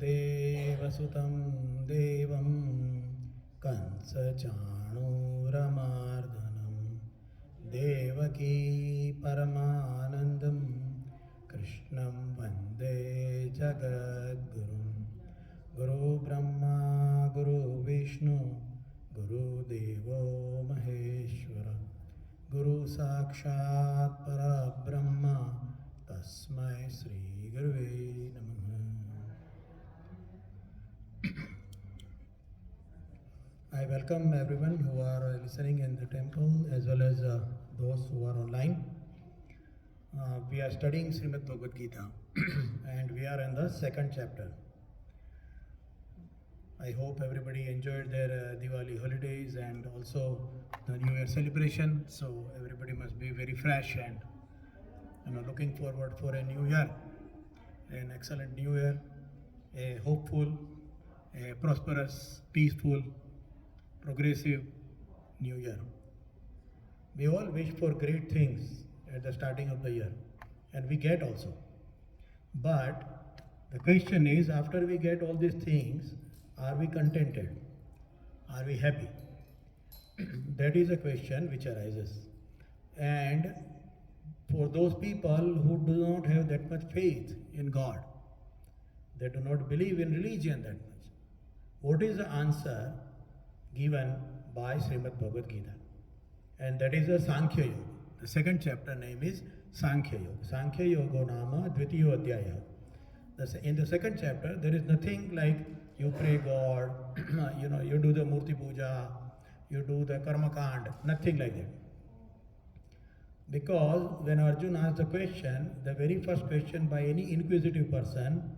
देवसुतं देवं कंसचाणूरमार्दनं देवकी परमानन्दं कृष्णं वन्दे जगद्गुरुं गुरुब्रह्मा गुरुविष्णु गुरुदेवो महेश्वर गुरुसाक्षात् परब्रह्म तस्मै श्रीगुरुवे नमः. I welcome everyone who are listening in the temple as well as those who are online. We are studying Shrimad Bhagavad Gita and we are in the second chapter. I hope everybody enjoyed their Diwali holidays and also the New Year celebration. So everybody must be very fresh and looking forward for a new year, an excellent new year, a hopeful, a prosperous, peaceful, progressive new year. We all wish for great things at the starting of the year, and we get also. But the question is, after we get all these things, are we contented? Are we happy? That is a question which arises. And for those people who do not have that much faith in God, they do not believe in religion that much, what is the answer given by Shrimad Bhagavad Gita? And that is a Sankhya Yoga. The second chapter name is Sankhya Yoga. Sankhya Yoga Nama Dvitiyo Adhyaya. In the second chapter, there is nothing like you pray God, you do the Murti Puja, you do the Karma Kand, nothing like that. Because when Arjuna asked the question, the very first question by any inquisitive person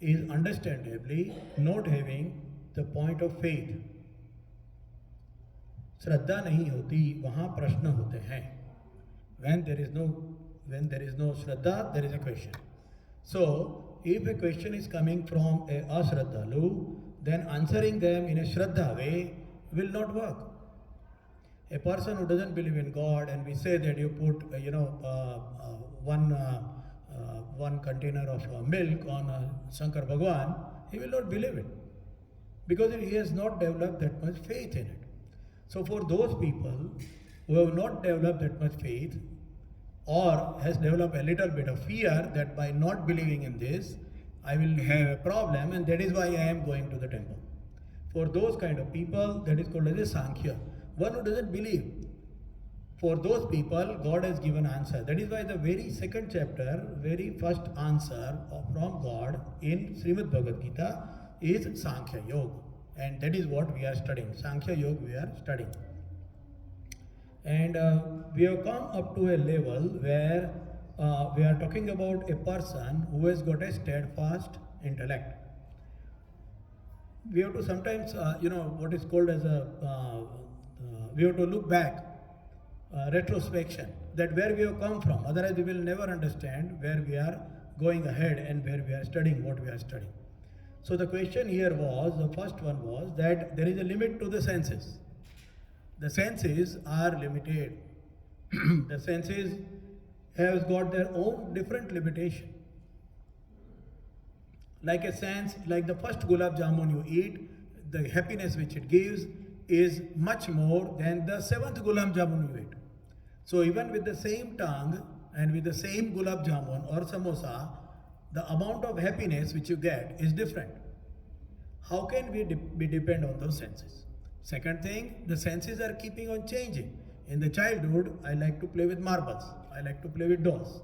is understandably not having the point of faith. श्रद्धा नहीं होती, वहाँ प्रश्न होते हैं. When there is no Shraddha, there is a question. So, if a question is coming from a ashraddhalu, then answering them in a Shraddha way will not work. A person who doesn't believe in God, and we say that you put one container of milk on Shankar Bhagwan, he will not believe it because he has not developed that much faith in it. So for those people who have not developed that much faith or has developed a little bit of fear that by not believing in this, I will have a problem and that is why I am going to the temple. For those kind of people, that is called as a Sankhya. One who doesn't believe. For those people, God has given answer. That is why the very second chapter, very first answer from God in Shrimad Bhagavad Gita is Sankhya Yoga. And that is what we are studying. Sankhya Yoga we are studying. And we have come up to a level where we are talking about a person who has got a steadfast intellect. We have to sometimes, what is called as we have to look back, retrospection, that where we have come from. Otherwise, we will never understand where we are going ahead and where we are studying what we are studying. So the question here was, the first one was that there is a limit to the senses. The senses are limited. The senses have got their own different limitation. Like a sense, like the first gulab jamun you eat, the happiness which it gives is much more than the seventh gulab jamun you eat. So even with the same tongue and with the same gulab jamun or samosa, the amount of happiness which you get is different. How can we depend on those senses? Second thing, the senses are keeping on changing. In the childhood, I like to play with marbles. I like to play with dolls.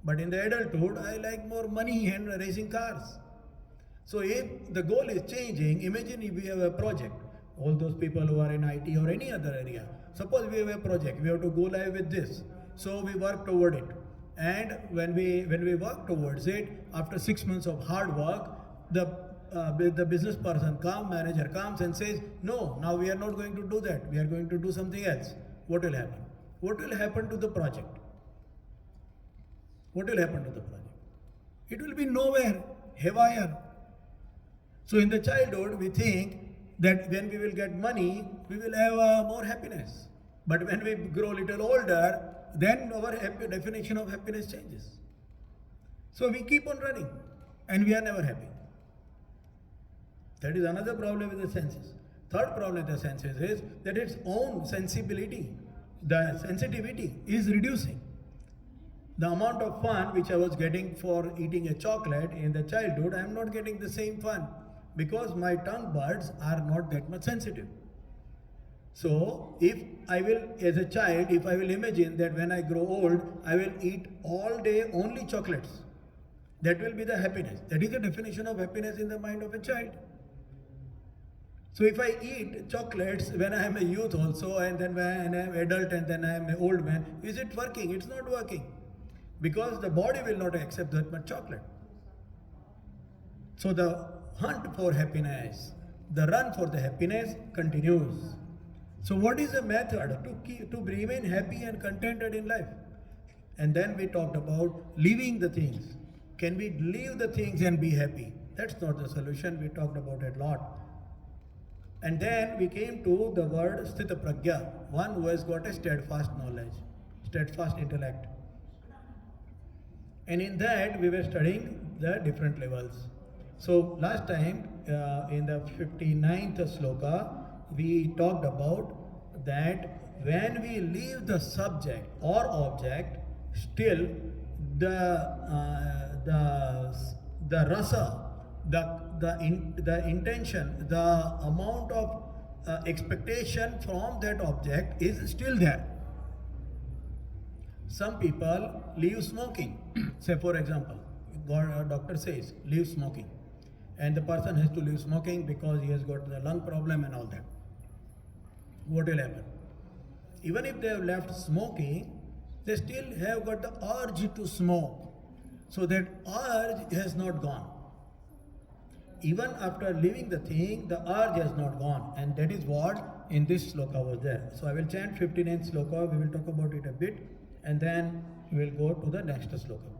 But in the adulthood, I like more money and racing cars. So if the goal is changing, imagine if we have a project. All those people who are in IT or any other area. Suppose we have a project, we have to go live with this. So we work toward it. And when we work towards it, after 6 months of hard work, the business person manager comes and says, no, now we are not going to do that. We are going to do something else. What will happen? What will happen to the project? What will happen to the project? It will be nowhere, haywire. So in the childhood, we think that when we will get money, we will have more happiness. But when we grow a little older, then our definition of happiness changes. So we keep on running and we are never happy. That is another problem with the senses. Third problem with the senses is that its own sensibility, the sensitivity is reducing. The amount of fun which I was getting for eating a chocolate in the childhood, I am not getting the same fun because my tongue buds are not that much sensitive. So, if I will, as a child, if I will imagine that when I grow old, I will eat all day only chocolates, that will be the happiness. That is the definition of happiness in the mind of a child. So, if I eat chocolates when I am a youth also, and then when I am an adult, and then I am an old man, is it working? It's not working. Because the body will not accept that much chocolate. So, the hunt for happiness, the run for the happiness continues. So what is the method to remain happy and contented in life? And then we talked about leaving the things. Can we leave the things and be happy? That's not the solution. We talked about it a lot. And then we came to the word sthita pragya, one who has got a steadfast knowledge, steadfast intellect. And in that we were studying the different levels. So last time in the 59th sloka, we talked about that when we leave the subject or object, still the rasa, the intention, the amount of expectation from that object is still there. Some people leave smoking. Say for example, doctor says leave smoking, and the person has to leave smoking because he has got the lung problem and all that. What will happen? Even if they have left smoking, they still have got the urge to smoke. So that urge has not gone. Even after leaving the thing, the urge has not gone. And that is what in this sloka was there. So I will chant 59th sloka, we will talk about it a bit, and then we will go to the next sloka.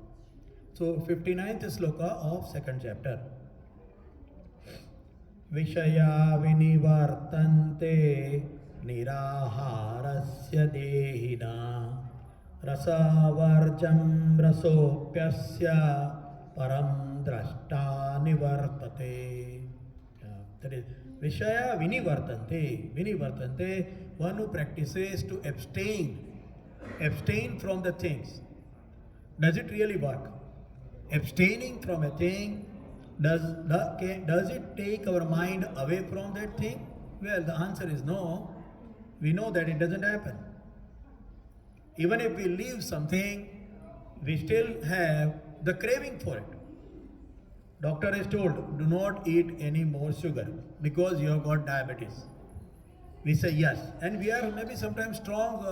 So 59th sloka of second chapter. Vishaya vinivartante niraharasya dehina rasavarjam rasopyasya param drashta nivartate. That is Vishaya vinivartante. Vinivartante, one who practices to abstain from the things. Does it really work? Abstaining from a thing, does it take our mind away from that thing? Well, the answer is no. We know that it doesn't happen. Even if we leave something, we still have the craving for it. Doctor is told, do not eat any more sugar because you have got diabetes. We say yes, and we are maybe sometimes strong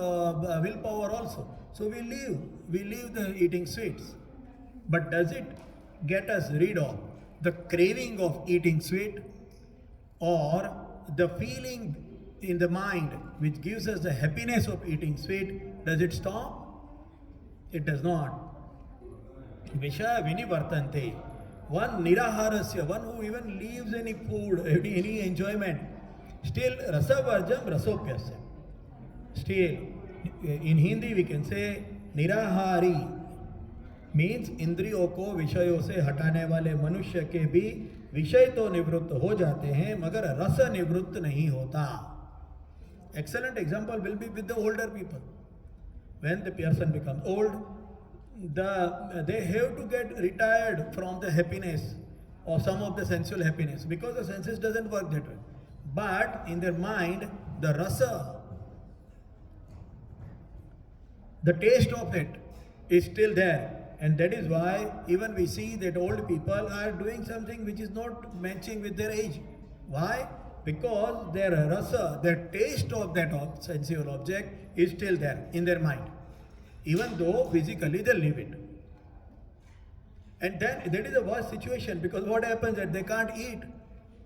willpower also. So we leave the eating sweets. But does it get us rid of the craving of eating sweet, or the feeling in the mind which gives us the happiness of eating sweet? Does it stop? It does not. Vishaya vinivartante. One niraharasya, one who even leaves any food, any enjoyment, still rasavarjam rasopyasya. Still, in Hindi we can say nirahari, means इंद्रियों को विषयों से हटाने वाले मनुष्य के भी विषय तो निवृत्त हो जाते हैं मगर रस निवृत्त नहीं होता. Excellent example will be with the older people. When the person becomes old, they have to get retired from the happiness or some of the sensual happiness because the senses doesn't work that way. But in their mind, the rasa, the taste of it is still there. And that is why even we see that old people are doing something which is not matching with their age. Why? Because their rasa, their taste of that sensual object is still there in their mind, even though physically they leave it. And then that is a worst situation, because what happens that they can't eat.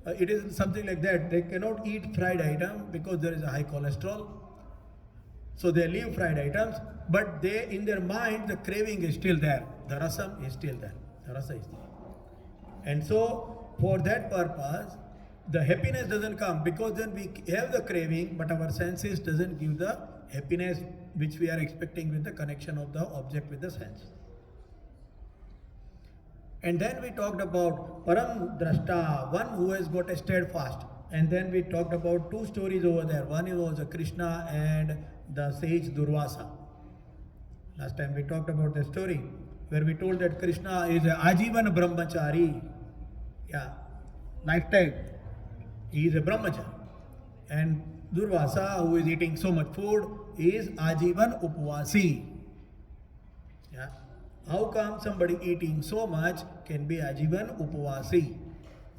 It is something like that. They cannot eat fried item because there is a high cholesterol. So they leave fried items, but they, in their mind, the craving is still there. The rasam is still there. The rasa is there. And so, for that purpose, the happiness doesn't come, because then we have the craving, but our senses doesn't give the happiness which we are expecting with the connection of the object with the sense. And then we talked about Param Drashta, one who has got a steadfast. And then we talked about two stories over there. One was Krishna and the sage Durvasa. Last time we talked about the story where we told that Krishna is a Ajivan Brahmachari. Yeah, lifetime. He is a Brahmachari. And Durvasa, who is eating so much food, is Ajivan Upvasi. Yeah. How come somebody eating so much can be Ajivan Upvasi,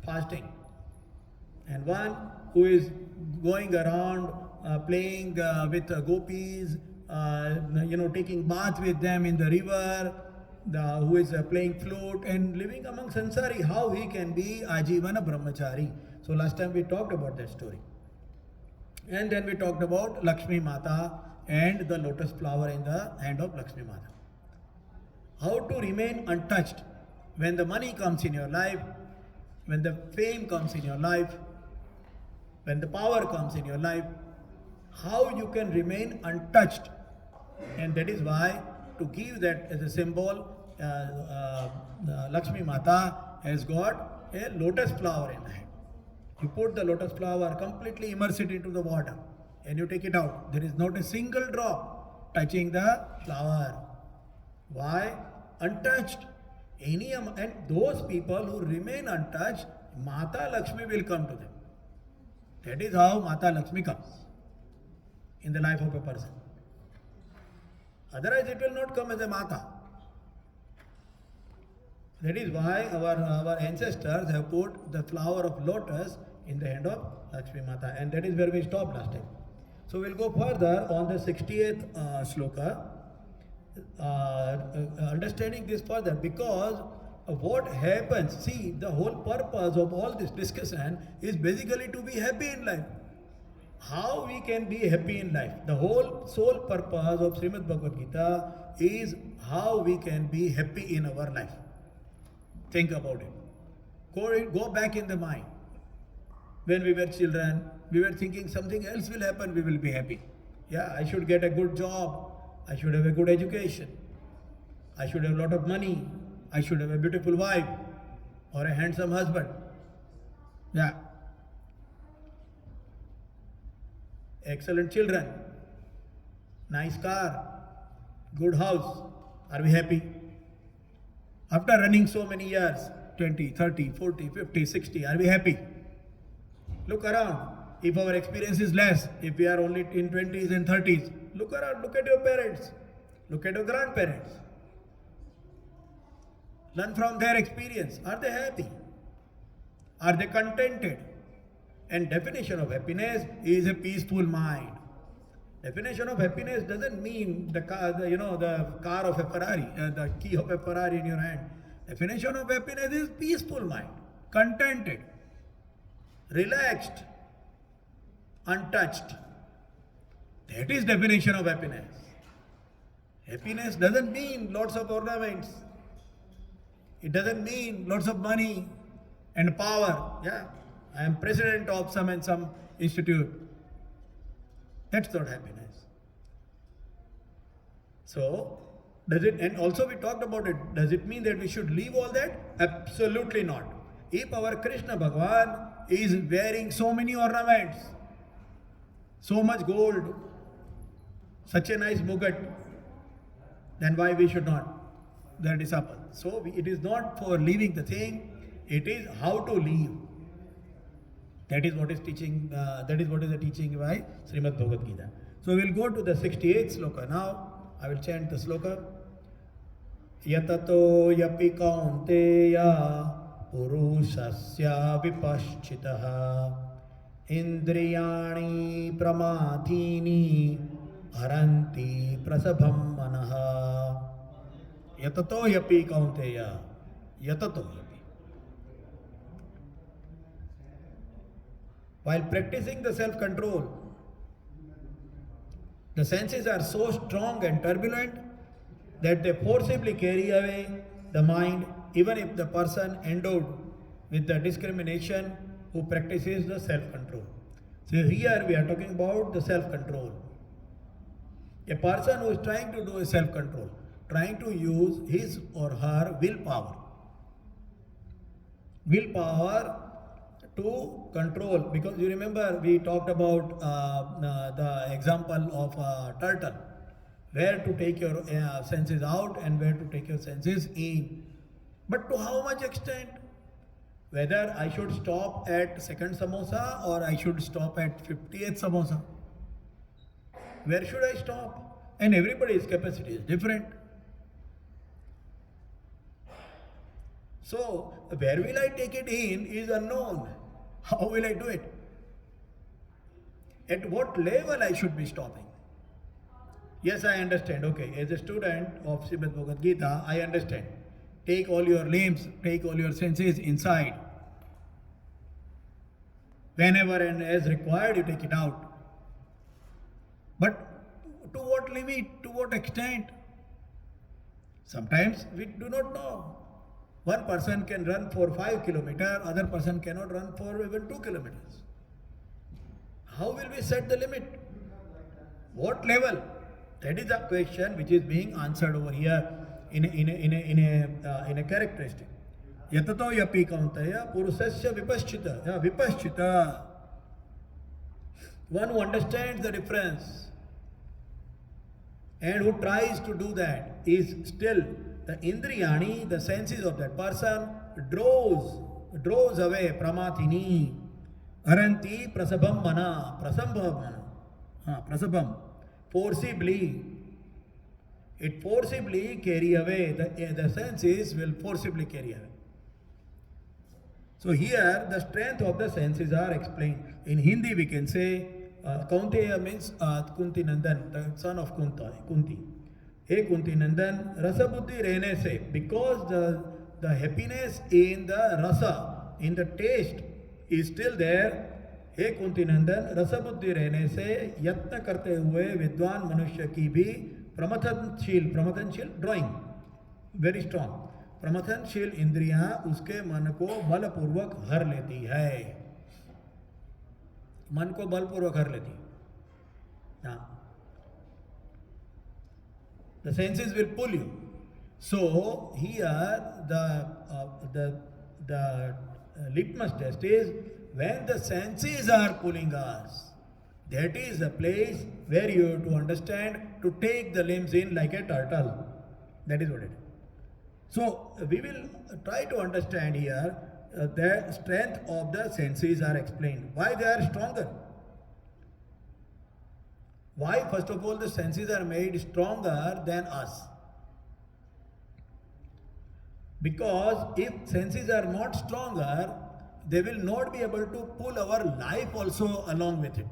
fasting? And one who is going around playing with gopis, taking bath with them in the river, who is playing flute and living among sansari, how he can be Ajivana Brahmachari? So last time we talked about that story. And then we talked about Lakshmi Mata and the lotus flower in the hand of Lakshmi Mata. How to remain untouched when the money comes in your life, when the fame comes in your life, when the power comes in your life, how you can remain untouched. And that is why, to give that as a symbol, Lakshmi Mata has got a lotus flower in her hand. You put the lotus flower, completely immerse it into the water, and you take it out. There is not a single drop touching the flower. Why? Untouched. And those people who remain untouched, Mata Lakshmi will come to them. That is how Mata Lakshmi comes in the life of a person. Otherwise it will not come as a Mata. That is why our ancestors have put the flower of lotus in the hand of Lakshmi Mata. And that is where we stopped last time. So we'll go further on the 68th sloka. Understanding this further, because what happens, see, the whole purpose of all this discussion is basically to be happy in life. How we can be happy in life. The whole sole purpose of Shrimad Bhagavad Gita is how we can be happy in our life. Think about it. Go back in the mind. When we were children, we were thinking something else will happen, we will be happy. Yeah, I should get a good job. I should have a good education. I should have a lot of money. I should have a beautiful wife or a handsome husband. Yeah. Excellent children. Nice car. Good house. Are we happy? After running so many years, 20, 30, 40, 50, 60, are we happy? Look around. If our experience is less, if we are only in 20s and 30s, look around, look at your parents, look at your grandparents. Learn from their experience. Are they happy? Are they contented? And definition of happiness is a peaceful mind. Definition of happiness doesn't mean the car, the car of a Ferrari, the key of a Ferrari in your hand. Definition of happiness is peaceful mind, contented, relaxed, untouched. That is definition of happiness. Happiness doesn't mean lots of ornaments. It doesn't mean lots of money and power. Yeah, I am president of some and some institute. That's not happiness. So, does it, and also we talked about it, does it mean that we should leave all that? Absolutely not. If our Krishna Bhagwan is wearing so many ornaments, so much gold, such a nice mugat, then why we should not? That is up. So it is not for leaving the thing, it is how to leave. That is what is teaching. That is what is the teaching by Srimad Bhagavad Gita. So we will go to the 68th sloka now. I will chant the sloka. Yatato yapi kaunteya purushasya vipaschitaha indriyani pramathini haranti prasabham manaha. Yatato yapi kaunteya. Yatato yapi. While practicing the self-control, the senses are so strong and turbulent that they forcibly carry away the mind, even if the person endowed with the discrimination who practices the self-control. So here we are talking about the self-control. A person who is trying to do a self-control, trying to use his or her willpower, willpower to control, because you remember we talked about the example of a turtle, where to take your senses out and where to take your senses in. But to how much extent? Whether I should stop at second samosa or I should stop at 50th samosa. Where should I stop? And everybody's capacity is different. So, where will I take it in is unknown. How will I do it? At what level I should be stopping? Yes, I understand. Okay, as a student of Shrimad Bhagavad Gita, I understand. Take all your limbs, take all your senses inside. Whenever and as required, you take it out. But to what limit? To what extent? Sometimes we do not know. One person can run for 5 kilometers, other person cannot run for even 2 kilometers. How will we set the limit? What level? That is a question which is being answered over here in a characteristic. Yatato yapi kauntaya purusasya vipaschita. Vipaschita. One who understands the difference and who tries to do that is still the indriyani, the senses of that person, draws away pramatini, aranti prasabham mana, prasabham, forcibly. It forcibly carry away, the senses will forcibly carry away. So here the strength of the senses are explained. In Hindi we can say, Kaunteya means Kunti Nandan, the son of Kunti. Hey Kunti Nandan, rasa buddhi rehne se, because the happiness in the rasa, in the taste is still there. Hey Kunti Nandan, rasa buddhi rehne se, yatna karte hue vidwan manushya ki bhi pramathanshil drawing, very strong. प्रमथनशील इंद्रियां उसके मन को बलपूर्वक हर लेती है, मन को बलपूर्वक हर लेती है. The senses will pull you. So here the litmus test is when the senses are pulling us. That is the place where you have to understand to take the limbs in like a turtle. That is what it is. So we will try to understand here the strength of the senses are explained. Why they are stronger? Why first of all the senses are made stronger than us? Because if senses are not stronger, they will not be able to pull our life also along with it.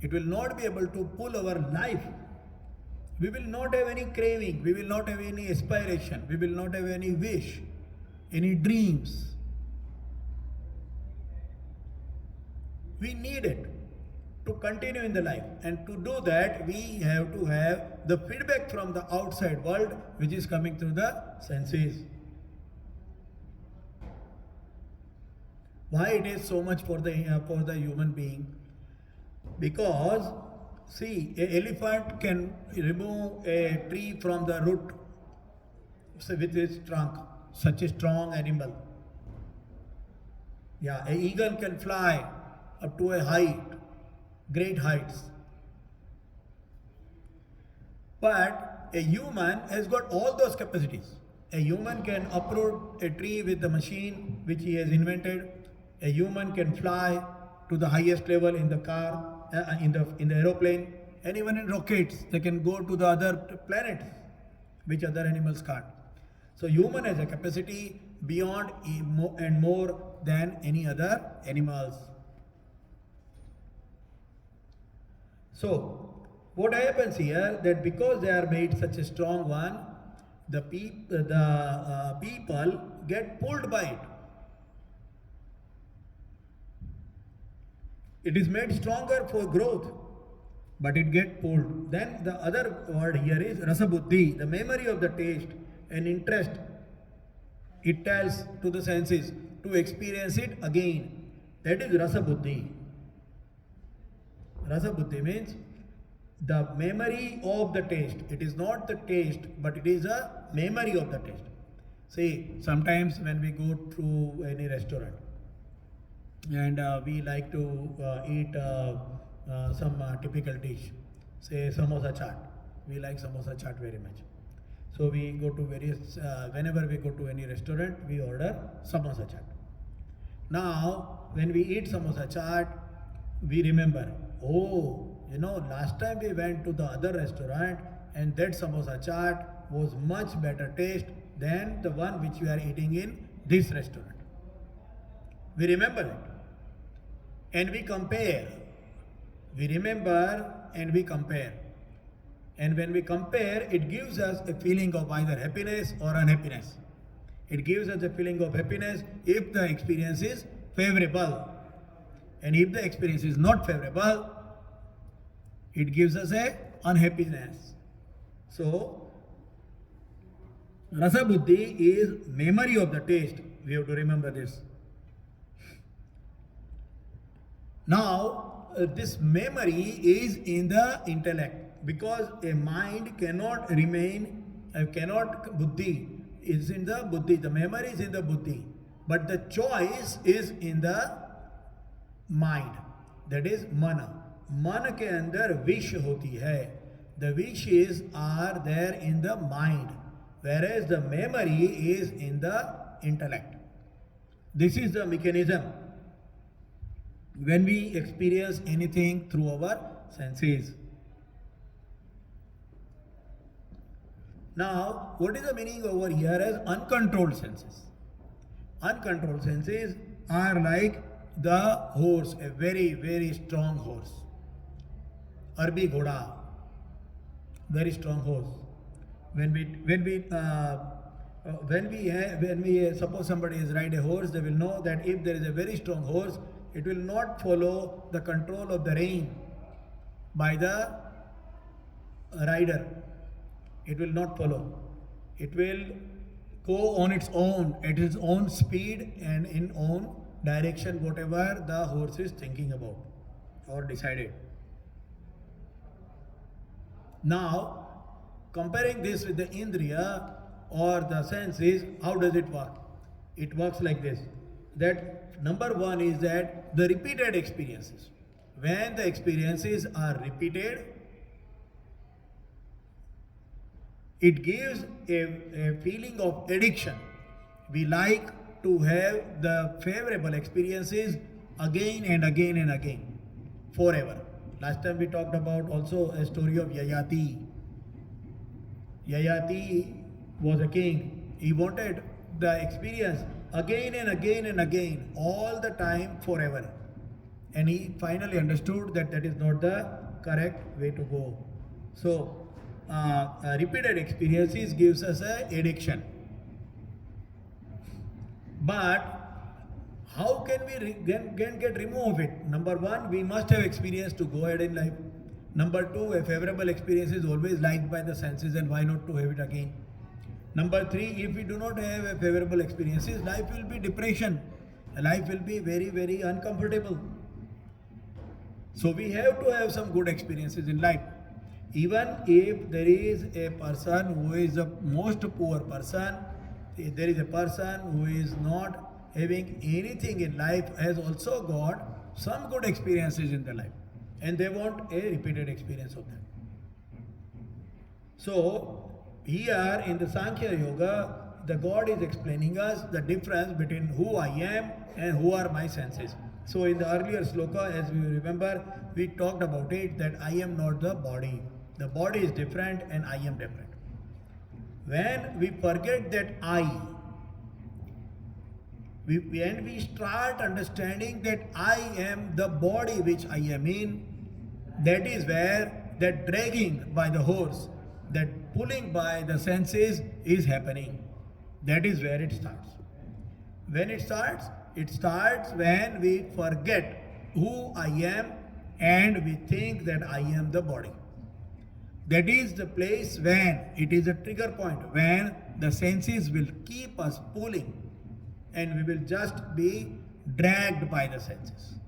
It will not be able to pull our life. We will not have any craving, we will not have any aspiration, we will not have any wish, any dreams. We need it to continue in the life, and to do that we have to have the feedback from the outside world which is coming through the senses. Why it is so much for the human being? Because see, an elephant can remove a tree from the root with its trunk, such a strong animal. Yeah, an eagle can fly up to a height, great heights. But a human has got all those capacities. A human can uproot a tree with the machine which he has invented. A human can fly to the highest level in the car, in the aeroplane, and even in rockets. They can go to the other planets, which other animals can't. So human has a capacity beyond and more than any other animals. So what happens here, that because they are made such a strong one, the people get pulled by it. It is made stronger for growth, but it gets pulled. Then the other word here is rasa buddhi, the memory of the taste and interest. It tells to the senses to experience it again. That is rasa buddhi. Rasa buddhi means the memory of the taste. It is not the taste, but it is a memory of the taste. See, sometimes when we go to any restaurant and we like to eat some typical dish, say samosa chaat. We like samosa chaat very much. So we go to various, whenever we go to any restaurant, we order samosa chaat. Now, when we eat samosa chaat, we remember, oh, last time we went to the other restaurant and that samosa chaat was much better taste than the one which we are eating in this restaurant. We remember it. And we compare. We remember and we compare. And when we compare, it gives us a feeling of either happiness or unhappiness. It gives us a feeling of happiness if the experience is favorable. And if the experience is not favorable, it gives us a unhappiness. So, Rasa Buddhi is memory of the taste. We have to remember this. Now, this memory is in the intellect, because a mind cannot remain, buddhi is in the buddhi, the memory is in the buddhi, but the choice is in the mind, that is mana. मन के अंदर wish होती है. The wishes are there in the mind, whereas the memory is in the intellect. This is the mechanism when we experience anything through our senses. Now, what is the meaning over here as uncontrolled senses? Uncontrolled senses are like the horse, a very, very strong horse. Arbi Ghoda, very strong horse. When we suppose somebody is ride a horse, they will know that if there is a very strong horse, it will not follow the control of the rein by the rider. It will not follow. It will go on its own, at its own speed and in own direction, whatever the horse is thinking about or decided. Now, comparing this with the indriya or the senses, how does it work? It works like this. That number one is that the repeated experiences. When the experiences are repeated, it gives a feeling of addiction. We like to have the favorable experiences again and again and again, forever. Last time we talked about also a story of Yayati. Yayati was a king. He wanted the experience again and again and again, all the time, forever. And he finally understood that that is not the correct way to go. So, repeated experiences gives us an addiction. But how can we get remove of it? Number one, we must have experience to go ahead in life. Number two, a favorable experience is always liked by the senses, and why not to have it again? Number three, if we do not have a favorable experiences, life will be depression. Life will be very, very uncomfortable. So we have to have some good experiences in life. Even if there is a person who is the most poor person, if there is a person who is not having anything in life, has also got some good experiences in their life, and they want a repeated experience of that. So, here in the Sankhya Yoga, the God is explaining us the difference between who I am and who are my senses. So, in the earlier sloka, as we remember, we talked about it that I am not the body. The body is different and I am different. When we forget that when we start understanding that I am the body which I am in, that is where that dragging by the horse, that pulling by the senses is happening. That is where it starts. When it starts when we forget who I am and we think that I am the body. That is the place when it is a trigger point, when the senses will keep us pulling and we will just be dragged by the senses.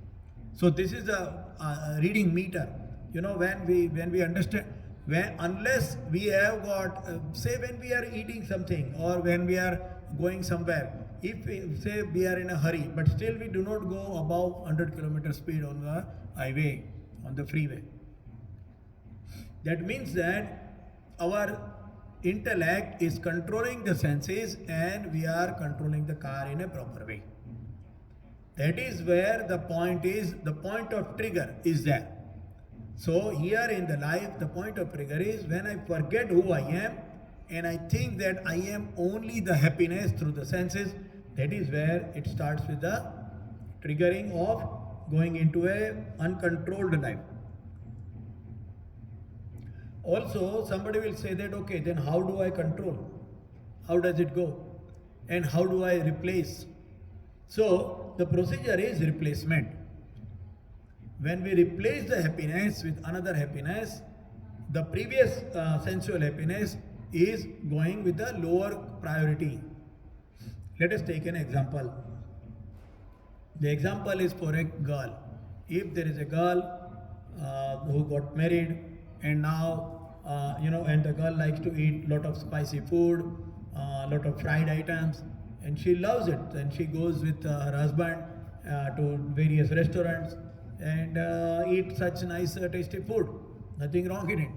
So this is a reading meter. When we understand, unless we have got, say when we are eating something or when we are going somewhere. If we say we are in a hurry, but still we do not go above 100 kilometer speed on the highway, on the freeway. That means that our intellect is controlling the senses and we are controlling the car in a proper way. That is where the point is, the point of trigger is there. So here in the life, the point of trigger is when I forget who I am and I think that I am only the happiness through the senses. That is where it starts with the triggering of going into a uncontrolled life. Also, somebody will say that, okay, then how do I control? How does it go? And how do I replace? So, the procedure is replacement. When we replace the happiness with another happiness, the previous sensual happiness is going with the lower priority. Let us take an example. The example is for a girl. If there is a girl who got married and now, and the girl likes to eat lot of spicy food, lot of fried items, and she loves it, and she goes with her husband to various restaurants and eat such nice tasty food. Nothing wrong in it.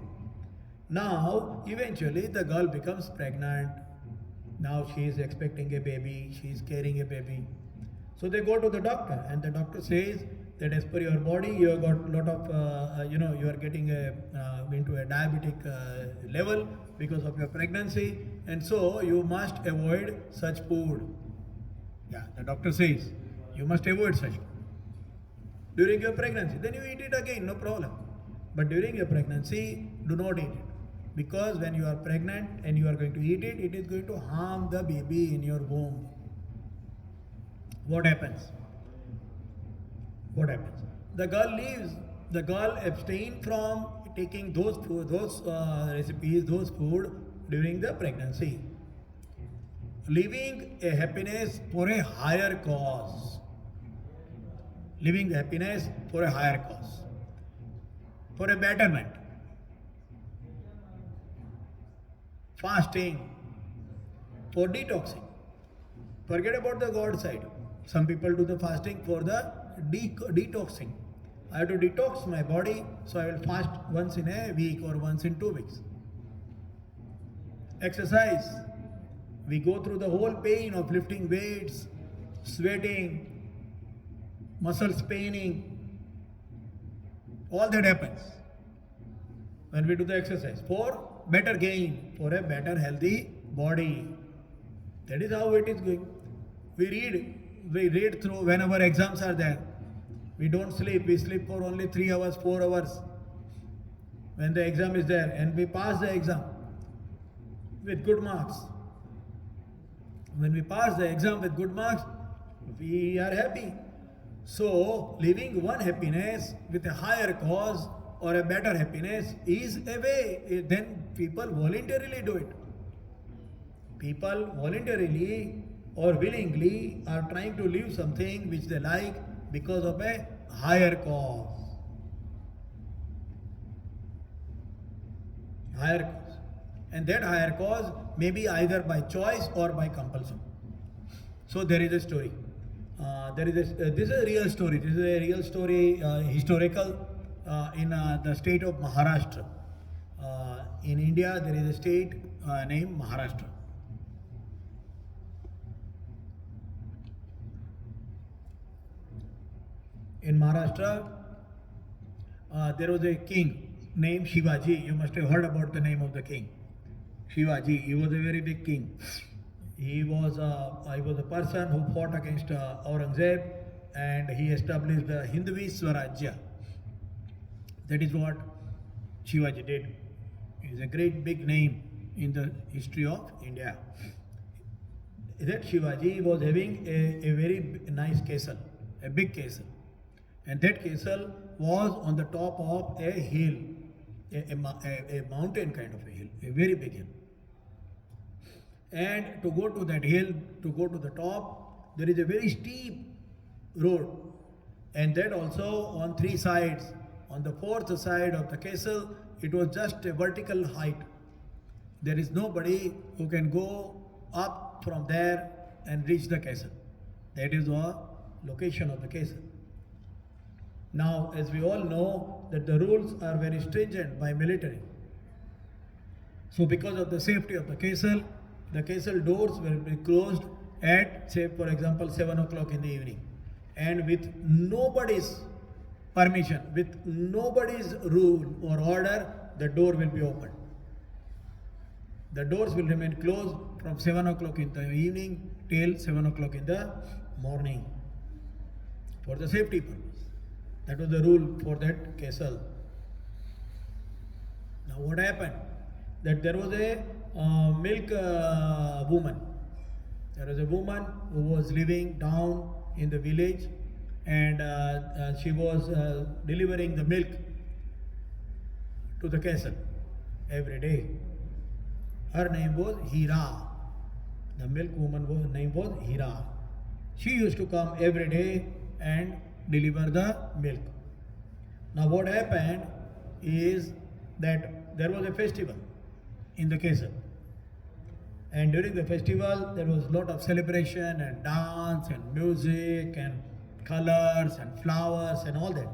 Now, eventually the girl becomes pregnant. Now she is expecting a baby, she is carrying a baby. So they go to the doctor and the doctor says that as per your body, you have got a lot of, you are getting into a diabetic level because of your pregnancy, and so you must avoid such food. Yeah, the doctor says you must avoid such food during your pregnancy. Then you eat it again, no problem. But during your pregnancy, do not eat it. Because when you are pregnant and you are going to eat it, it is going to harm the baby in your womb. What happens? What happens? The girl leaves. The girl abstains from taking those food, recipes, those food during the pregnancy, leaving a happiness for a higher cause. Leaving the happiness for a higher cause, for a betterment. Fasting, for detoxing. Forget about the God side. Some people do the fasting for the detoxing. I have to detox my body, so I will fast once in a week or once in 2 weeks. Exercise. We go through the whole pain of lifting weights, sweating, muscles paining. All that happens when we do the exercise for better gain, for a better healthy body. That is how it is going. We read through whenever exams are there. We don't sleep. We sleep for only 3 hours, 4 hours when the exam is there, and we pass the exam with good marks. When we pass the exam with good marks, we are happy. So, leaving one happiness with a higher cause or a better happiness is a way. Then people voluntarily do it. People voluntarily or willingly are trying to leave something which they like because of a higher cause. Higher cause. And that higher cause may be either by choice or by compulsion. So there is a story. This is a real story. This is a real story, historical, in the state of Maharashtra. In India, there is a state named Maharashtra. In Maharashtra, there was a king named Shivaji. You must have heard about the name of the king. Shivaji, he was a very big king. He was a person who fought against Aurangzeb, and he established the Hindvi Swarajya. That is what Shivaji did. He is a great big name in the history of India. That Shivaji was having a very nice castle, a big castle. And that castle was on the top of a hill, a mountain kind of a hill, a very big hill. And to go to that hill, to go to the top, there is a very steep road. And that also on 3 sides. On the 4th side of the castle, it was just a vertical height. There is nobody who can go up from there and reach the castle. That is the location of the castle. Now, as we all know, that the rules are very stringent by military. So because of the safety of the castle doors will be closed at, say for example, 7 o'clock in the evening. And with nobody's permission, with nobody's rule or order, the door will be opened. The doors will remain closed from 7 o'clock in the evening till 7 o'clock in the morning for the safety purpose. That was the rule for that castle. Now what happened? That there was a milk woman. There was a woman who was living down in the village, and she was delivering the milk to the castle every day. Her name was Hira. The milk woman's name was Hira. She used to come every day and deliver the milk. Now what happened is that there was a festival in the castle. And during the festival, there was a lot of celebration and dance and music and colors and flowers and all that.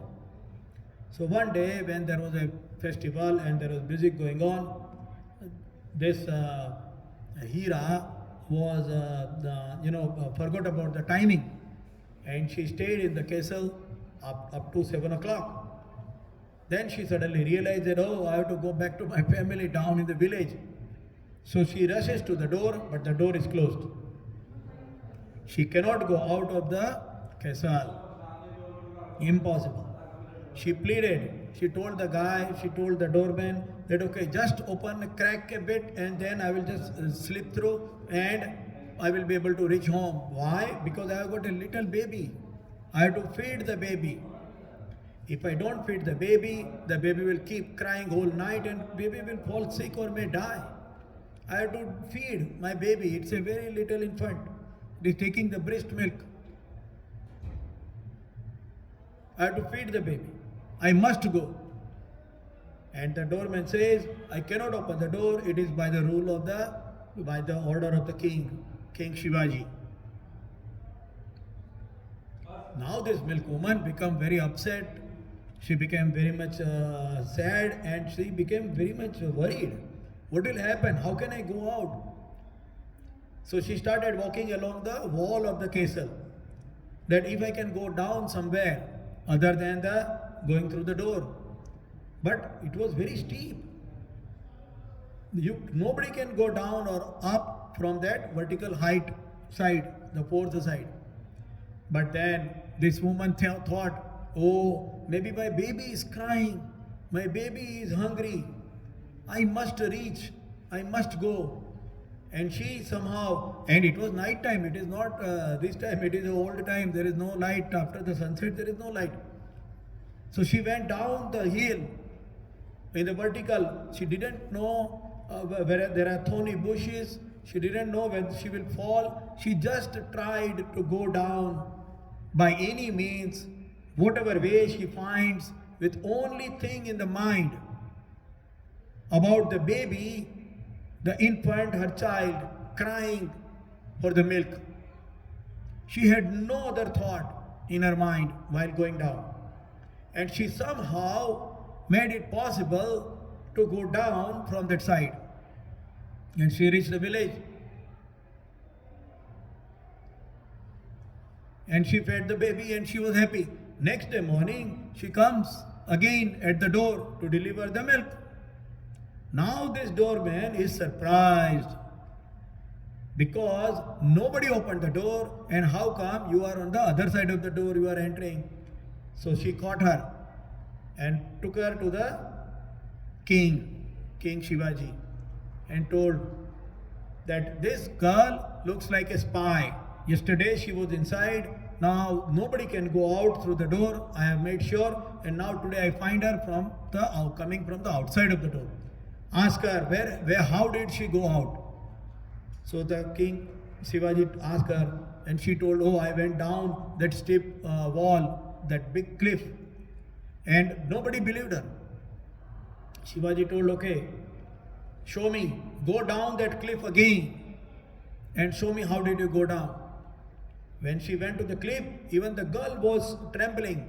So one day when there was a festival and there was music going on, this Hira was, forgot about the timing, and she stayed in the castle up to 7 o'clock. Then she suddenly realized that, oh, I have to go back to my family down in the village. So she rushes to the door, but the door is closed. She cannot go out of the castle. Impossible. She pleaded. She told the guy, she told the doorman that, okay, just open, crack a bit, and then I will just slip through and I will be able to reach home. Why? Because I have got a little baby. I have to feed the baby. If I don't feed the baby will keep crying whole night and baby will fall sick or may die. I have to feed my baby. It's a very little infant. It is taking the breast milk. I have to feed the baby. I must go. And the doorman says, I cannot open the door. It is by the rule of by the order of the king, King Shivaji. Now this milk woman became very upset. She became very much sad, and she became very much worried. What will happen? How can I go out? So she started walking along the wall of the castle, that if I can go down somewhere other than the going through the door. But it was very steep. Nobody can go down or up from that vertical height side, the fourth side. But then this woman thought, oh, maybe my baby is crying, my baby is hungry, I must reach, I must go. And she somehow, and it was night time, it is not this time, it is old time, there is no light, after the sunset there is no light. So she went down the hill in the vertical. She didn't know where there are thorny bushes, she didn't know when she will fall. She just tried to go down by any means, whatever way she finds, with only thing in the mind about the baby, the infant, her child, crying for the milk. She had no other thought in her mind while going down. And she somehow made it possible to go down from that side. And she reached the village. And she fed the baby and she was happy. Next day morning, she comes again at the door to deliver the milk. Now this doorman is surprised because nobody opened the door, and how come you are on the other side of the door, you are entering? So she caught her and took her to the king, King Shivaji, and told that this girl looks like a spy. Yesterday she was inside, now nobody can go out through the door, I have made sure, and now today I find her coming from the outside of the door. Ask her, how did she go out? So the King Shivaji asked her, and she told, oh, I went down that steep wall, that big cliff. And nobody believed her. Shivaji told, okay, show me, go down that cliff again. and show me how did you go down. When she went to the cliff, even the girl was trembling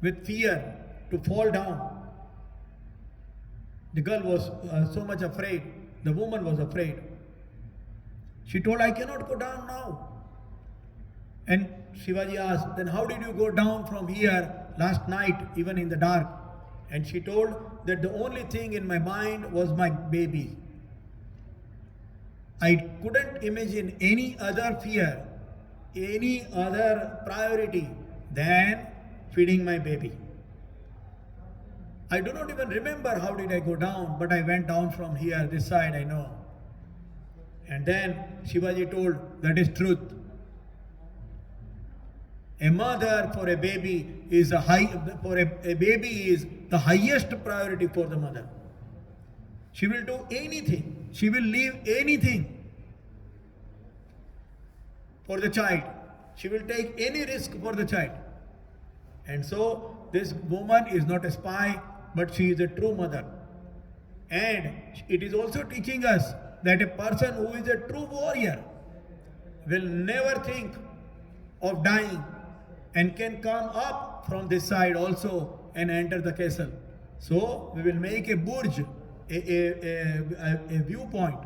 with fear to fall down. The girl was so much afraid. The woman was afraid. She told, I cannot go down now. And Shivaji asked, then how did you go down from here last night, even in the dark? And she told that the only thing in my mind was my baby. I couldn't imagine any other fear, any other priority than feeding my baby. I do not even remember how did I go down, but I went down from here, this side, I know. And then Shivaji told, that is truth. A mother for a baby is a baby is the highest priority for the mother. She will do anything. She will leave anything for the child. She will take any risk for the child. And so this woman is not a spy, but she is a true mother. And it is also teaching us that a person who is a true warrior will never think of dying and can come up from this side also and enter the castle. So we will make a burj, a viewpoint,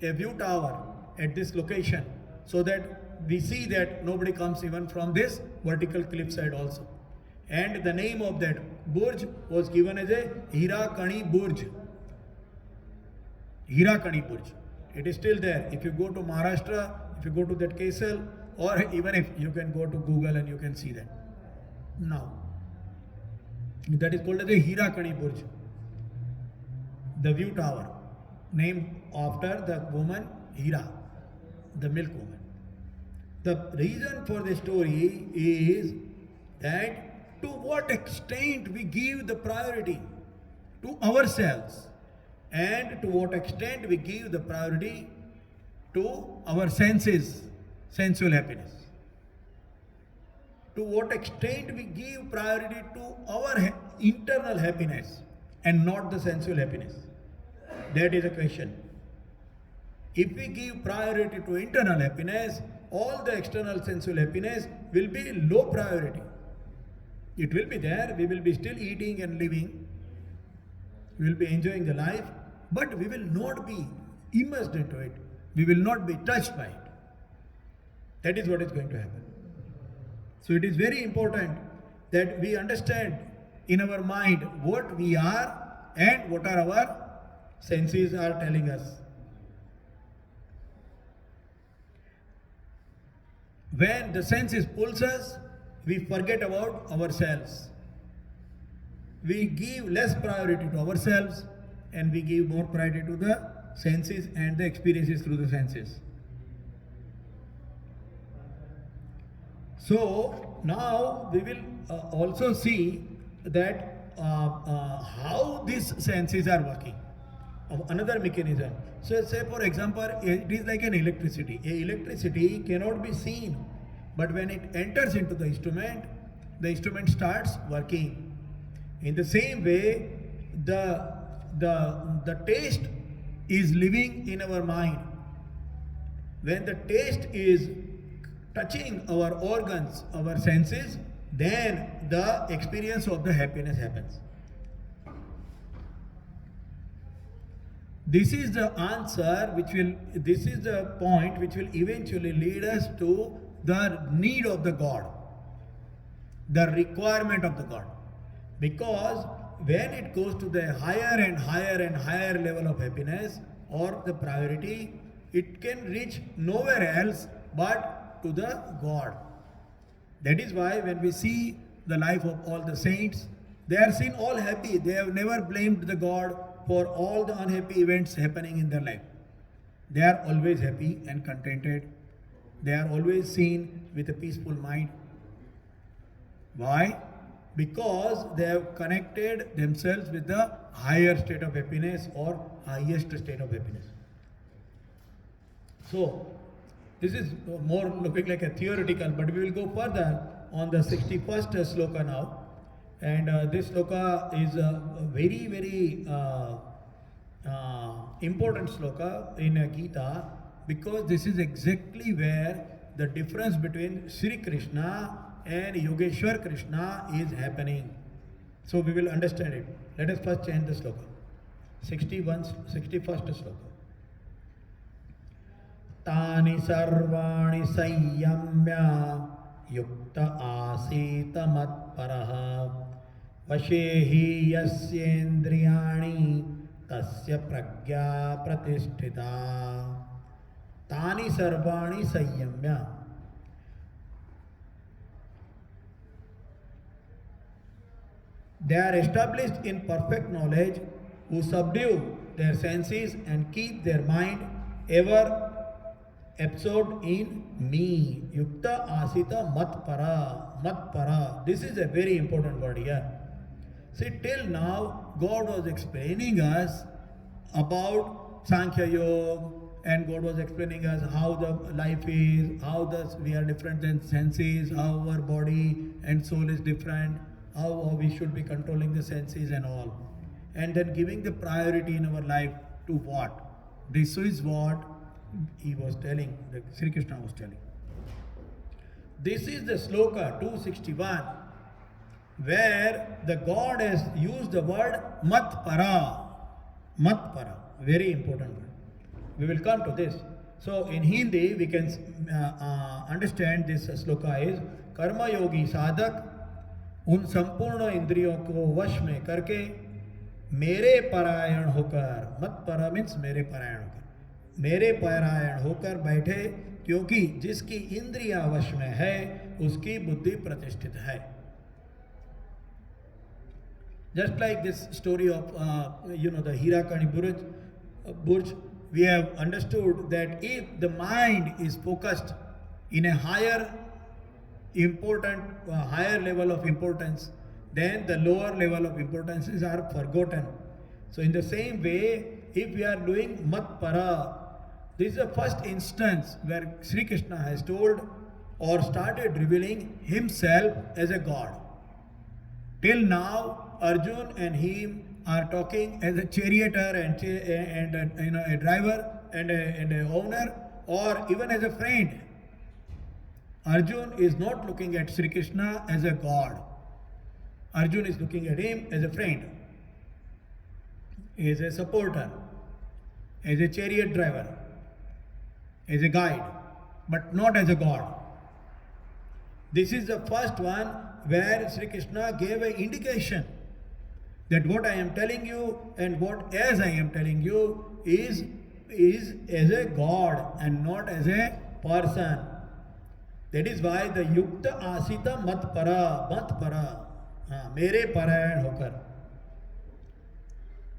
a view tower at this location, so that we see that nobody comes even from this vertical cliff side also. And the name of that burj was given as a Hirakani Burj. Hirakani Burj. It is still there. If you go to Maharashtra, if you go to that castle, or even if you can go to Google and you can see that. Now, that is called as a Hirakani Burj. The view tower, named after the woman Hira, the milk woman. The reason for the story is that to what extent we give the priority to ourselves and to what extent we give the priority to our senses, sensual happiness. To what extent we give priority to our internal happiness and not the sensual happiness. That is a question. If we give priority to internal happiness, all the external sensual happiness will be low priority. It will be there, we will be still eating and living, we will be enjoying the life, but we will not be immersed into it, we will not be touched by it. That is what is going to happen. So it is very important that we understand in our mind what we are and what are our senses are telling us. When the senses pulls us, we forget about ourselves. We give less priority to ourselves and we give more priority to the senses and the experiences through the senses. So now we will also see that how these senses are working. Another mechanism. So say for example, it is like an electricity. Electricity cannot be seen, but when it enters into the instrument starts working. In the same way, the taste is living in our mind. When the taste is touching our organs, our senses, then the experience of the happiness happens. This is the answer this is the point which will eventually lead us to the need of the God, the requirement of the God. Because when it goes to the higher and higher and higher level of happiness or the priority, it can reach nowhere else but to the God. That is why when we see the life of all the saints, they are seen all happy. They have never blamed the God for all the unhappy events happening in their life. They are always happy and contented. They are always seen with a peaceful mind. Why? Because they have connected themselves with the higher state of happiness or highest state of happiness. So, this is more looking like a theoretical, but we will go further on the 61st sloka now. And this sloka is a very, very important sloka in Gita, Because this is exactly where the difference between Sri Krishna and Yogeshwar Krishna is happening. So we will understand it. Let us first chant the sloka. 61st sloka. Tani sarvani sayyamya yukta asita matparaha vashehi yasyendriyani tasya pragya pratisthita. Tani sarvani sayyamya. They are established in perfect knowledge who subdue their senses and keep their mind ever absorbed in me. Yukta asita matpara. Matpara. This is a very important word here. See, till now, God was explaining us about Sankhya Yoga, and God was explaining us how the life is, how we are different than senses, how our body and soul is different, how we should be controlling the senses and all. And then giving the priority in our life to what? This is what he was telling, Sri Krishna was telling. This is the sloka 261, where the God has used the word matpara. Matpara, very important word. We will come to this. So in Hindi we can understand this sloka is कर्म योगी साधक उन संपूर्ण इंद्रियों को वश में करके मेरे परायण होकर, मत परा मीन्स मेरे परायण होकर, मेरे परायण होकर बैठे, क्योंकि जिसकी इंद्रियां वश में है उसकी बुद्धि प्रतिष्ठित है. Just like this story of the Hirakani Burj, we have understood that if the mind is focused in a higher level of importance, then the lower level of importances are forgotten. So in the same way, if we are doing mat para, this is the first instance where Sri Krishna has told or started revealing himself as a God. Till now, Arjun and him are talking as a charioteer and a driver and a owner, or even as a friend. Arjun is not looking at Sri Krishna as a God. Arjun is looking at him as a friend, as a supporter, as a chariot driver, as a guide, but not as a God. This is the first one where Sri Krishna gave an indication that what I am telling you and what as I am telling you is as a God and not as a person. That is why the yukta asita mat para, mere parayan hokar.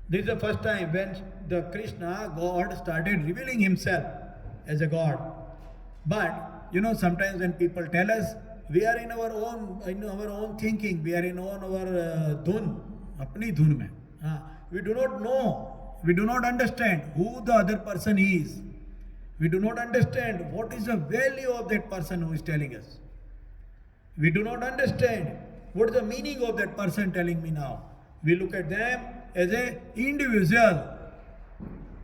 This is the first time when the Krishna, God, started revealing himself as a God. But sometimes when people tell us, we are in our own thinking, we are in our dhun, apni dhun mein. We do not know, we do not understand who the other person is. We do not understand what is the value of that person who is telling us. We do not understand what is the meaning of that person telling me now. We look at them as an individual.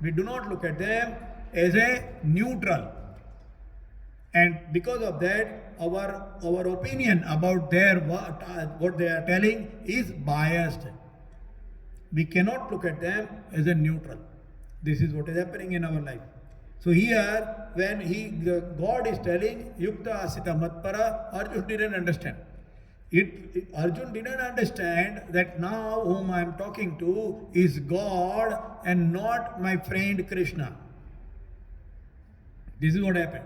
We do not look at them as a neutral. And because of that, our opinion about what they are telling is biased. We cannot look at them as a neutral. This is what is happening in our life. So here, when God is telling Yukta Asita Matpara, Arjun didn't understand. Arjun didn't understand that now whom I am talking to is God and not my friend Krishna. This is what happened.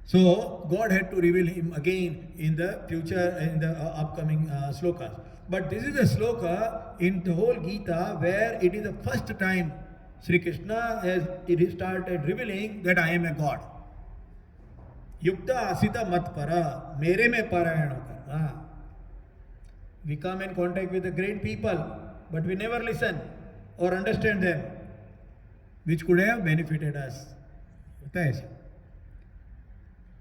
So God had to reveal him again in the future, in the upcoming slokas. But this is a sloka in the whole Gita where it is the first time Sri Krishna has started revealing that I am a God. Yukta asita matpara, mere mein parayan hokar. We come in contact with the great people, but we never listen or understand them, which could have benefited us.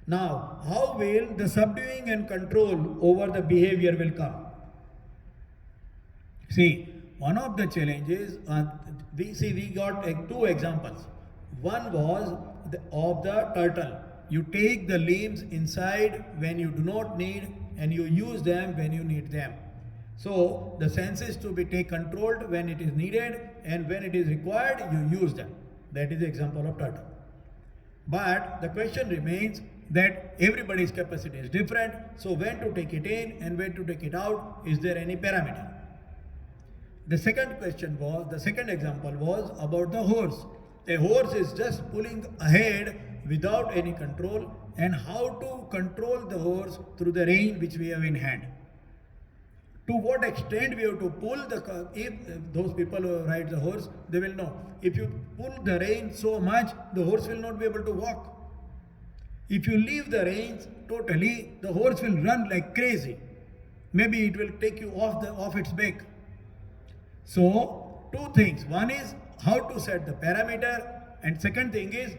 Now, how will the subduing and control over the behavior will come? See, one of the challenges, we got two examples. One was of the turtle. You take the limbs inside when you do not need and you use them when you need them. So the senses to be controlled when it is needed, and when it is required you use them. That is the example of turtle. But the question remains that everybody's capacity is different. So when to take it in and when to take it out, is there any parameter? The second example was about the horse. A horse is just pulling ahead without any control, and how to control the horse through the rein which we have in hand. To what extent we have to pull if those people who ride the horse, they will know. If you pull the rein so much, the horse will not be able to walk. If you leave the reins totally, the horse will run like crazy. Maybe it will take you off its back. So, two things. One is how to set the parameter, and second thing is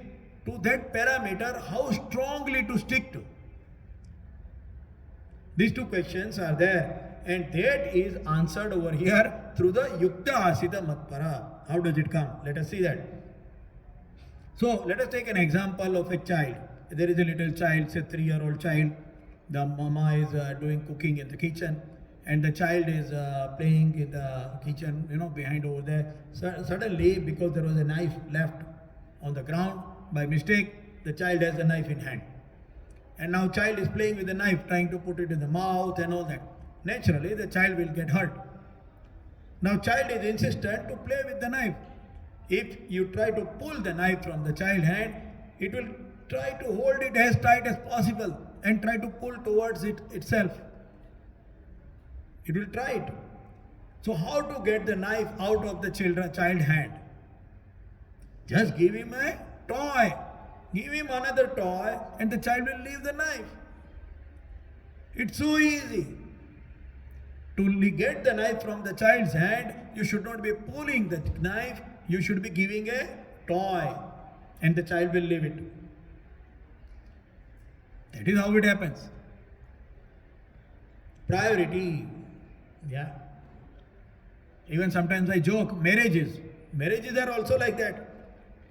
to that parameter how strongly to stick to. These two questions are there, and that is answered over here through the Yukta Asita Matpara. How does it come? Let us see that. So, let us take an example of a child. There is a little child, say 3-year-old child. The mama is doing cooking in the kitchen, and the child is playing in the kitchen, behind over there. Suddenly, because there was a knife left on the ground, by mistake, the child has the knife in hand. And now child is playing with the knife, trying to put it in the mouth and all that. Naturally, the child will get hurt. Now child is insistent to play with the knife. If you try to pull the knife from the child's hand, it will try to hold it as tight as possible and try to pull towards it itself. It will try it. So how to get the knife out of the child's hand? Just give him a toy. Give him another toy and the child will leave the knife. It's so easy. To get the knife from the child's hand, you should not be pulling the knife, you should be giving a toy and the child will leave it. That is how it happens. Priority. Yeah. Even sometimes I joke, marriages are also like that.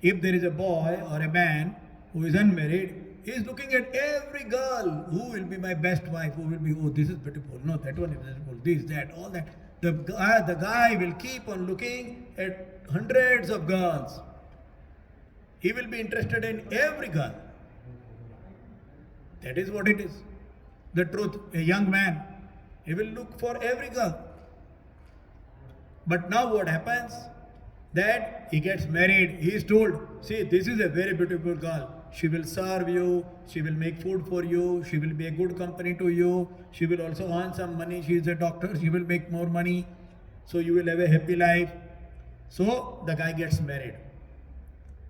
If there is a boy or a man who is unmarried, he is looking at every girl. Who will be my best wife? Who will be, oh, this is beautiful. No, that one is beautiful. This, that, all that. The guy will keep on looking at hundreds of girls. He will be interested in every girl. That is what it is. The truth. A young man, he will look for every girl. But now what happens? That he gets married. He is told, see, this is a very beautiful girl. She will serve you. She will make food for you. She will be a good company to you. She will also earn some money. She is a doctor. She will make more money. So you will have a happy life. So the guy gets married.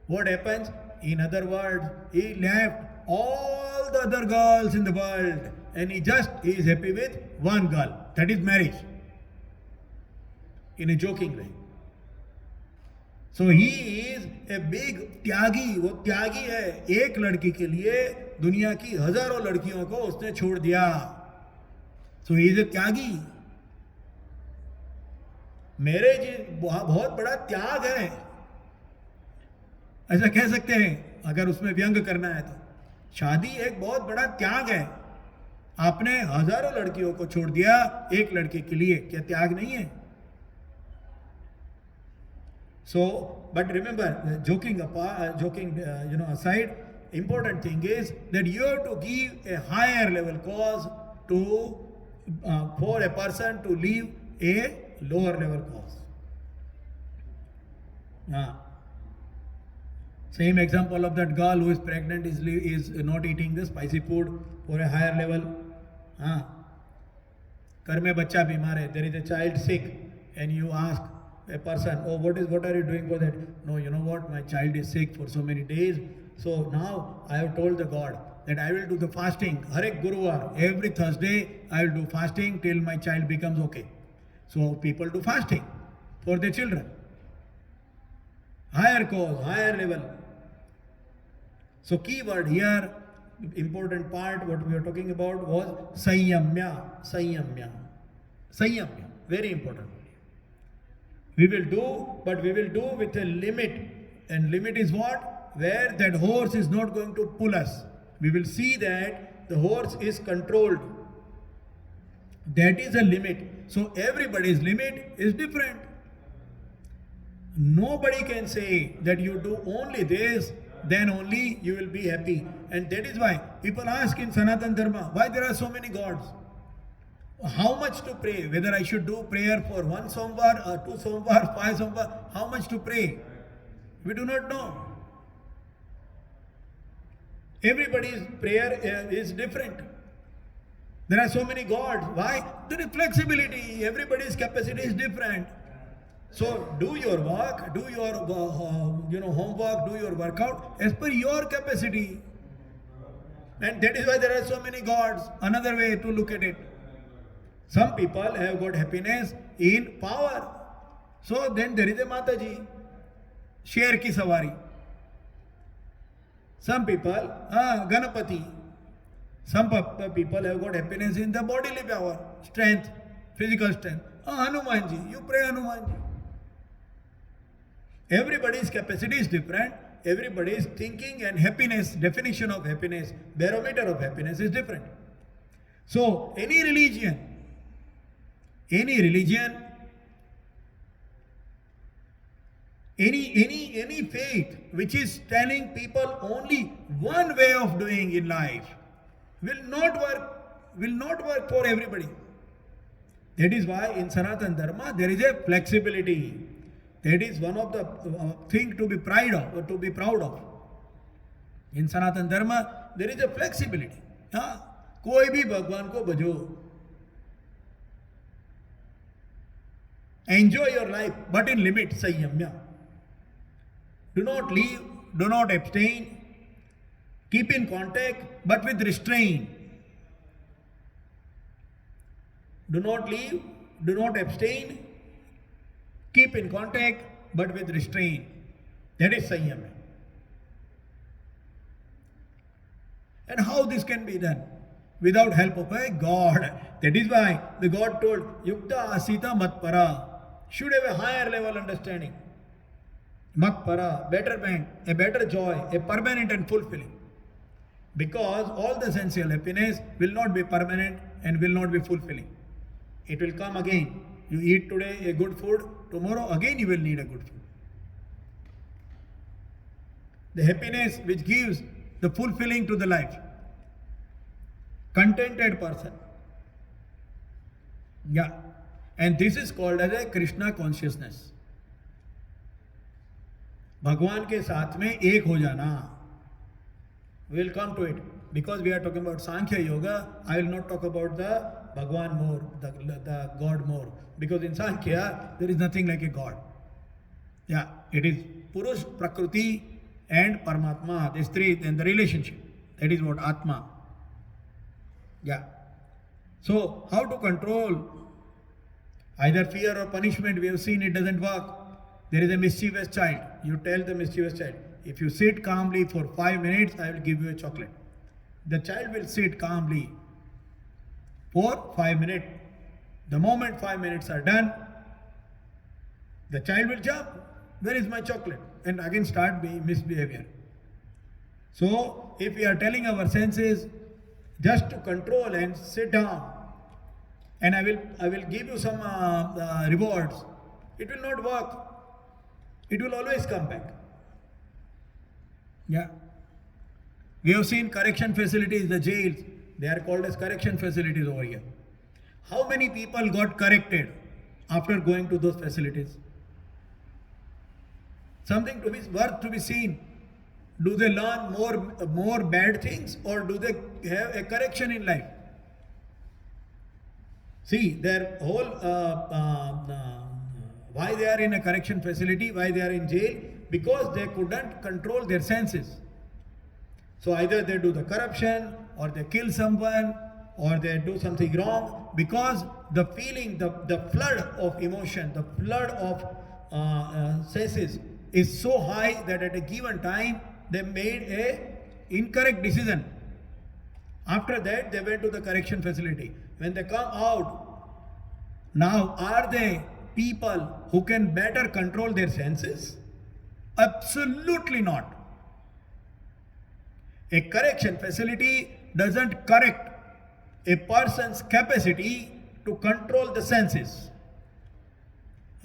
What happens? In other words, he left all the other girls in the world and he is happy with one girl. That is marriage. In a joking way. So he is a big त्यागी. वो त्यागी है. एक लड़की के लिए दुनिया की हजारों लड़कियों को उसने छोड़ दिया. So he is a Tyagi. Marriage बहुत बड़ा त्याग है, ऐसा कह सकते हैं अगर उसमें व्यंग करना है तो. शादी एक बहुत बड़ा त्याग है. आपने हजारों लड़कियों को छोड़ दिया एक लड़के के लिए. क्या त्याग नहीं है? So, but remember, joking aside, important thing is that you have to give a higher level cause for a person to leave a lower level cause. Same example of that girl who is pregnant is not eating the spicy food for a higher level. घर में बच्चा बीमार है, there is a child sick, and you ask a person, oh, what are you doing for that? No, you know what, my child is sick for so many days, so now I have told the God that I will do the fasting. Har ek Guruvar, every Thursday I will do fasting till my child becomes okay. So people do fasting for their children. Higher cause, higher level. So key word here, important part what we are talking about was Sanyamya. Very important. We will do, but we will do with a limit. And limit is what? where that horse is not going to pull us. We will see that the horse is controlled. That is a limit. So everybody's limit is different. Nobody can say that you do only this, then only you will be happy. And that is why people ask in Sanatan Dharma, why there are so many gods? How much to pray? Whether I should do prayer for 1 Somvar or 2 Somvar, 5 Somvar, how much to pray? We do not know. Everybody's prayer is different. There are so many gods. Why? There is flexibility. Everybody's capacity is different. So do your work, do your homework, do your workout as per your capacity. And that is why there are so many gods. Another way to look at it. Some people have got happiness in power. So then there is a Mataji, Sher ki savari. Some people, Ganapati. Some people have got happiness in the bodily power, strength, physical strength. Hanumanji, you pray Hanumanji. Everybody's capacity is different. Everybody's thinking and happiness, definition of happiness, barometer of happiness is different. So any religion, any faith which is telling people only one way of doing in life will not work for everybody. That is why in Sanatan Dharma there is a flexibility. That is one of the things to be proud of. In Sanatan Dharma there is a flexibility. कोई भी भगवान को भजो. Enjoy your life, but in limit, संयम्य. Do not leave, do not abstain. Keep in contact, but with restraint. Do not leave, do not abstain. Keep in contact, but with restraint. That is Sanyam. And how this can be done? Without help of a God. That is why the God told, Yukta Asita Matpara. Should have a higher level understanding. Matpara, betterment, a better joy, a permanent and fulfilling. Because all the sensual happiness will not be permanent and will not be fulfilling. It will come again. You eat today a good food, tomorrow again you will need a good food. The happiness which gives the fulfilling to the life. Contented person. Yeah. And this is called as a Krishna consciousness. भगवान के साथ में एक हो जाना. We will come to it. Because we are talking about Sankhya Yoga, I will not talk about the Bhagwan more, the God more. Because in Sankhya, there is nothing like a God. Yeah, it is Purush, Prakriti and Paramatma, these three, and the relationship. That is what Atma. Yeah. So, how to control either fear or punishment? We have seen it doesn't work. There is a mischievous child. You tell the mischievous child, if you sit calmly for 5 minutes, I will give you a chocolate. The child will sit calmly for 5 minutes. The moment 5 minutes are done, the child will jump. Where is my chocolate? And again start misbehavior. So, if we are telling our senses just to control and sit down, and I will give you some rewards, it will not work. It will always come back. Yeah. We have seen correction facilities, the jails. They are called as correction facilities over here. How many people got corrected after going to those facilities? Something to be worth to be seen. Do they learn more bad things, or do they have a correction in life? See, their whole why they are in a correction facility, why they are in jail, because they couldn't control their senses. So either they do the corruption, or they kill someone, or they do something wrong, because the feeling, the flood of emotion, the flood of senses is so high that at a given time they made a incorrect decision. After that they went to the correction facility. When they come out, now are they people who can better control their senses? Absolutely not. A correction facility doesn't correct a person's capacity to control the senses.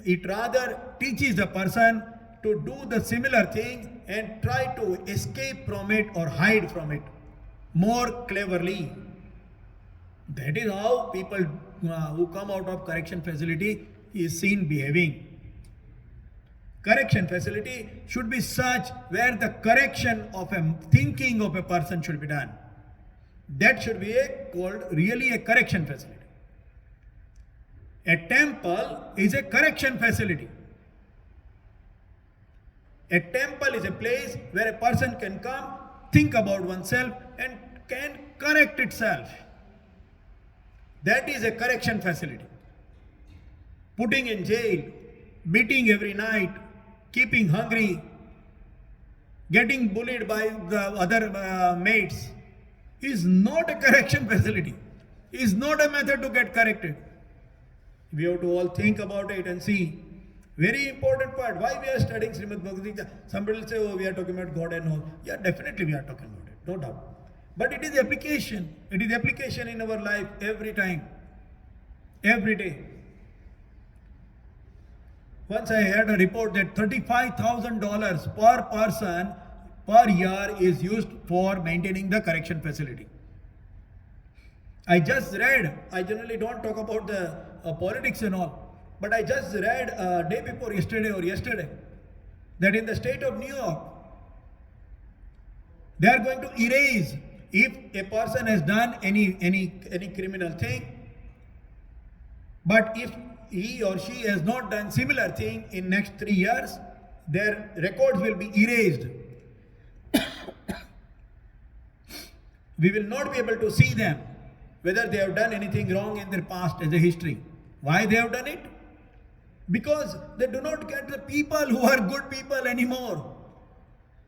It rather teaches the person to do the similar thing and try to escape from it or hide from it more cleverly. That is how people who come out of correction facility is seen behaving. Correction facility should be such where the correction of a thinking of a person should be done. That should be called really a correction facility. A temple is a correction facility. A temple is a place where a person can come, think about oneself and can correct itself. That is a correction facility. Putting in jail, beating every night, keeping hungry, getting bullied by the other mates is not a correction facility. Is not a method to get corrected. We have to all think about it and see. Very important part. Why we are studying Shrimad Bhagavad Gita? Somebody will say, oh, we are talking about God and all. Yeah, definitely we are talking about it. No doubt. But it is application. It is application in our life every time. Every day. Once I heard a report that $35,000 per person per year is used for maintaining the correction facility. I just read, I generally don't talk about the politics and all, but I just read day before yesterday that in the state of New York, they are going to erase if a person has done any criminal thing, but if he or she has not done similar thing in next 3 years, their records will be erased. We will not be able to see them whether they have done anything wrong in their past as a history. Why they have done it? Because they do not get the people who are good people anymore.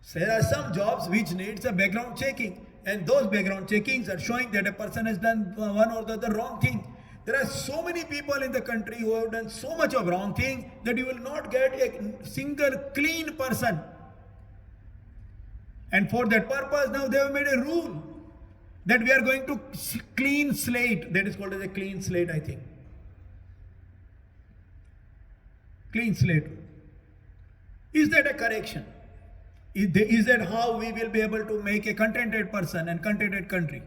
So there are some jobs which needs a background checking, and those background checkings are showing that a person has done one or the other wrong thing. There are so many people in the country who have done so much of wrong thing that you will not get a single clean person. And for that purpose, now they have made a rule that we are going to clean slate. That is called as a clean slate, I think. Clean slate. Is that a correction? Is that how we will be able to make a contented person and contented country?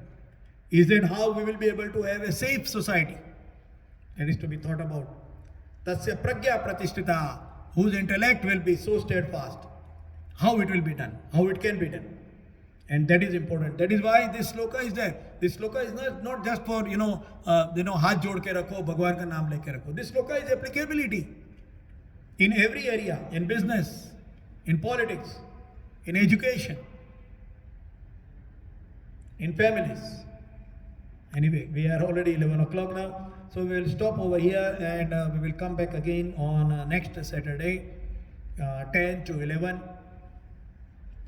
Is that how we will be able to have a safe society? That is to be thought about. Tasya pragya pratishtita, whose intellect will be so steadfast. How it will be done, how it can be done. And that is important. That is why this sloka is there. This sloka is not just for, haath jod ke rakho, Bhagwan ka naam leke rakho. This sloka is applicability in every area, in business, in politics, in education, in families. Anyway, we are already 11 o'clock now, so we will stop over here and we will come back again on next Saturday, 10 to 11.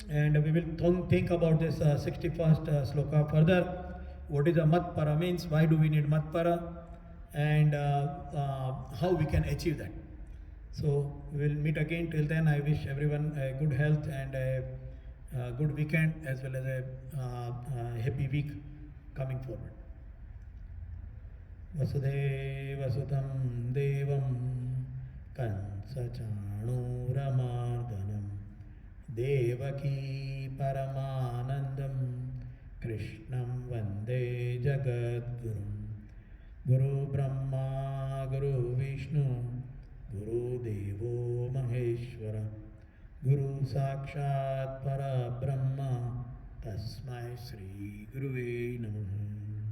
And we will think about this 61st sloka further. What is a matpara means, why do we need matpara, and how we can achieve that. So we will meet again. Till then, I wish everyone a good health and a good weekend as well as a happy week coming forward. Vasudeva Sutam Devam Kansa Chanuramardanam Devaki Paramanandam Krishnam Vande Jagadgurum Guru Brahma Guru Vishnu Guru Devo Maheshwara Guru Sakshat Para Brahma Tasmai Sri Guruve Namaha.